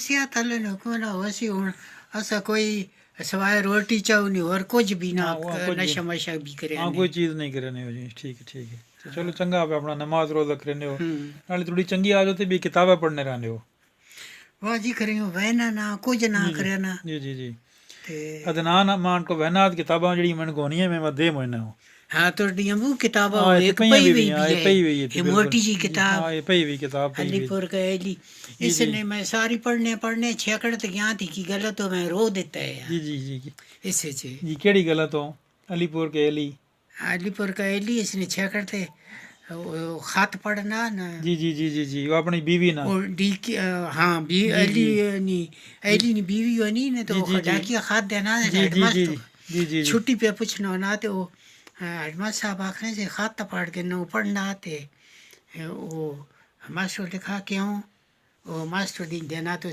सेहत वाले ने को ना होसी हुन असा कोई सवाए रोटी चाऊ नहीं और कुछ भी ना हाँ, वो कुछ भी नशा मशा भी करे हाँ कोई चीज़ नहीं करने हो जी ठीक है तो चलो चंगा आप अपना नमाज रोज़ा करने हो नाले थोड़ी चंगी आदत है भी किताबें पढ़ने रहने हो वाह जी करें वहना ना कुछ ना जी करे ना जी ते अदनान मान को वहनात किताबां जड़ी मन गोनियां में मदे मोने हो हाँ तो डियमू किताब हाँ ये तो एक पई पई भी हुई हाँ भी ये है पई हुई है तो ये बिल्कुल मोटी जी जी किताब हाँ ये पई हुई किताब पई हुई अलीपुर का एली जी जी इसने मैं सारी पढ़ने पढ़ने छेकड़ तक यहाँ थी कि गलत तो मैं रो देता है यार जी इससे से जी केड़ी गलत हो अलीपुर के अली अलीपुर का एली इसने छेकड़ थे वो खत पढ़ना ना जी वो अपनी बीवी ना और डी की हाँ बी जी एली नहीं जी एली नहीं बीवी बनी ना तो वो जी डाकिया खाद देना है जी हेडमास्टर जी छुट्टी पे पूछना होना तो वो हेडमास्टर साहब आखने से खत पढ़ के न पढ़ना आते वो मास्टर लिखा क्यों वो मास्टर दिन देना तो